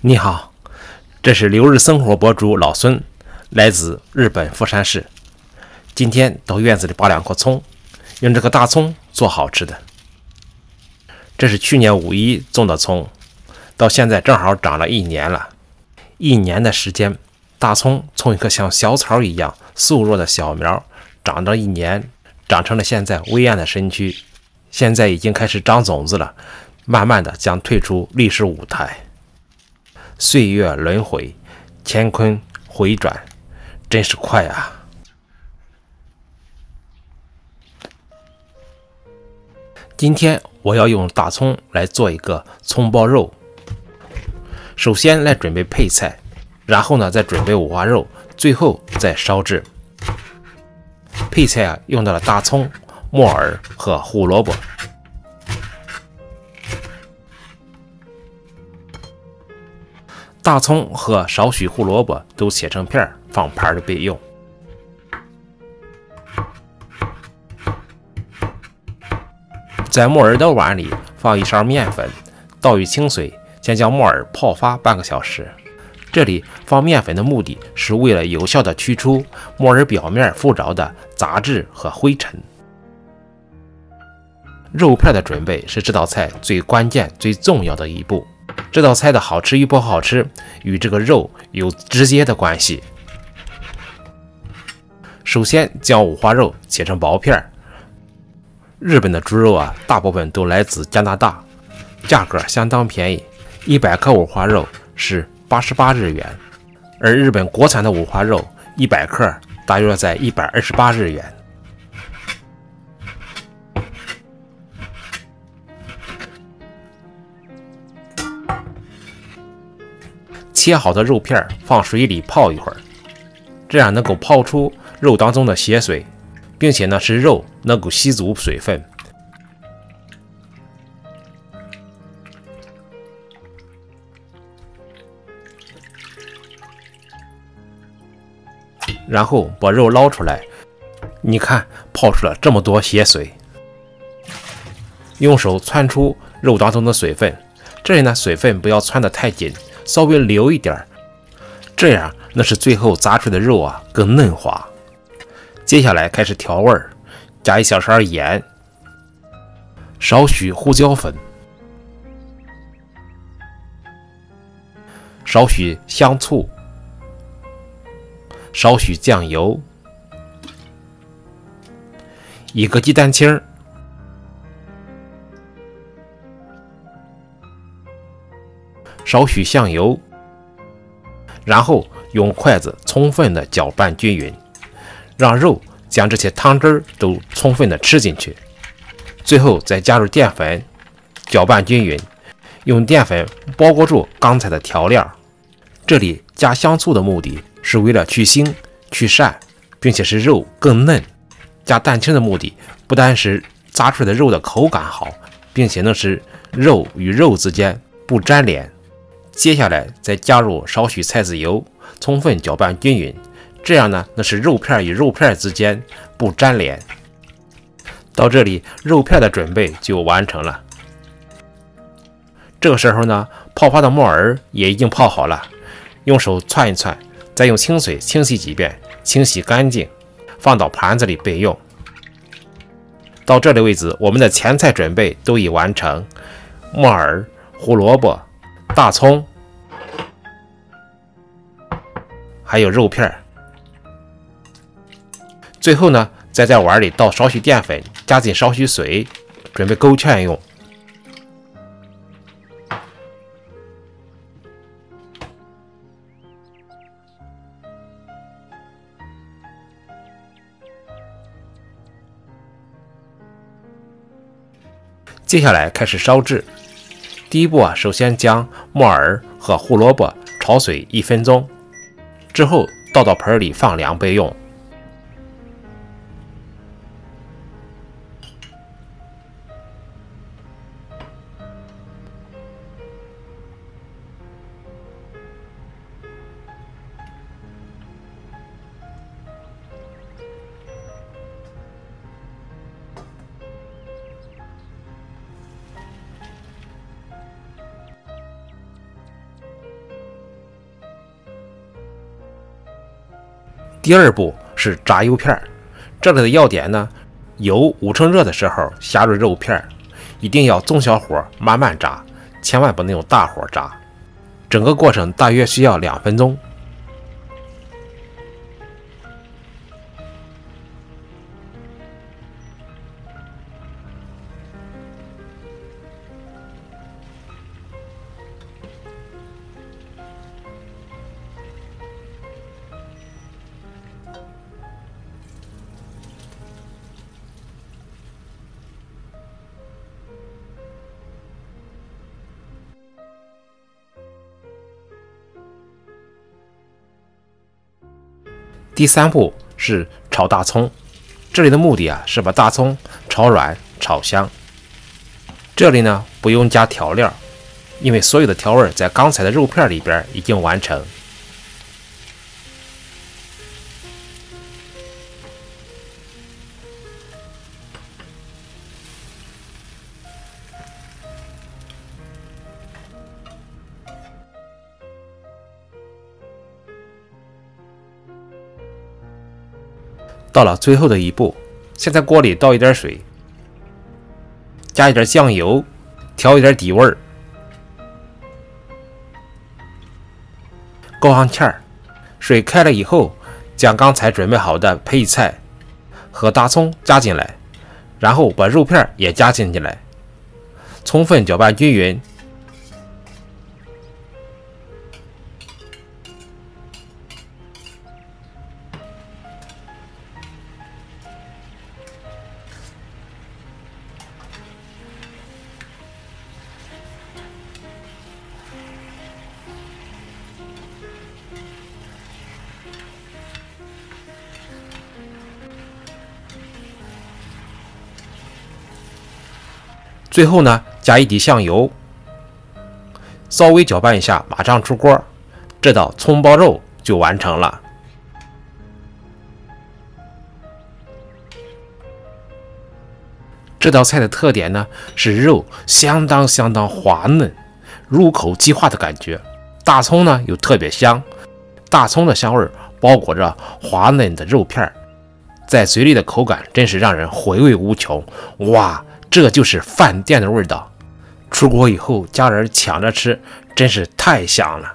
你好，这是留日生活博主老孙，来自日本富山市。今天到院子里拔2颗葱，用这个大葱做好吃的。这是去年5·1种的葱，到现在正好长了1年了。1年的时间，大葱从一颗像小草一样瘦弱的小苗，长到1年，长成了现在伟岸的身躯。现在已经开始长种子了，慢慢的将退出历史舞台。岁月轮回，乾坤回转，真是快啊！今天我要用大葱来做一个葱爆肉。首先来准备配菜，然后呢再准备五花肉，最后再烧制。配菜用到了大葱、木耳和胡萝卜。大葱和少许胡萝卜都切成片，放盘里备用。在木耳的碗里放1勺面粉，倒入清水，先将木耳泡发半个小时。这里放面粉的目的是为了有效的去除木耳表面附着的杂质和灰尘。肉片的准备是这道菜最关键、最重要的一步。这道菜的好吃与不好吃与这个肉有直接的关系。首先将五花肉切成薄片。日本的猪肉大部分都来自加拿大，价格相当便宜，100克五花肉是88日元，而日本国产的五花肉100克大约在128日元。切好的肉片放水里泡一会儿，这样能够泡出肉当中的血水，并且使肉能够吸足水分。然后把肉捞出来，你看泡出了这么多血水。用手汆出肉当中的水分，这里水分不要汆得太紧，稍微留一点，这样使最后炸出的肉更嫩滑。接下来开始调味，加1小勺盐，少许胡椒粉，少许香醋，少许酱油，1个鸡蛋清，少许香油，然后用筷子充分的搅拌均匀，让肉将这些汤汁都充分的吃进去。最后再加入淀粉，搅拌均匀，用淀粉包裹住刚才的调料。这里加香醋的目的是为了去腥去膻，并且使肉更嫩。加蛋清的目的不但是炸出来的肉的口感好，并且能使肉与肉之间不粘连。接下来再加入少许菜籽油，充分搅拌均匀，这样使肉片与肉片之间不粘连。到这里肉片的准备就完成了。这个时候泡发的木耳也已经泡好了，用手汆一汆，再用清水清洗几遍，清洗干净，放到盘子里备用。到这里为止，我们的前菜准备都已完成，木耳、胡萝卜、大葱，还有肉片。最后再在碗里倒少许淀粉，加进少许水，准备勾芡用。接下来开始烧制。第一步首先将木耳和胡萝卜焯水1分钟，之后倒到盆里放凉备用。第二步是炸油片，这里的要点呢，油5成热的时候下入肉片，一定要中小火慢慢炸，千万不能用大火炸。整个过程大约需要2分钟。第3步是炒大葱，这里的目的啊是把大葱炒软炒香。这里呢不用加调料，因为所有的调味在刚才的肉片里边已经完成。到了最后的一步，先在锅里倒一点水，加一点酱油，调一点底味儿，勾上芡儿。水开了以后，将刚才准备好的配菜和大葱加进来，然后把肉片也加进来，充分搅拌均匀。最后呢，加一滴香油，稍微搅拌一下，马上出锅，这道葱爆肉就完成了。这道菜的特点呢是肉相当滑嫩，入口即化的感觉。大葱呢又特别香，大葱的香味包裹着滑嫩的肉片，在嘴里的口感真是让人回味无穷。哇！这就是饭店的味道，出锅以后家人抢着吃，真是太香了。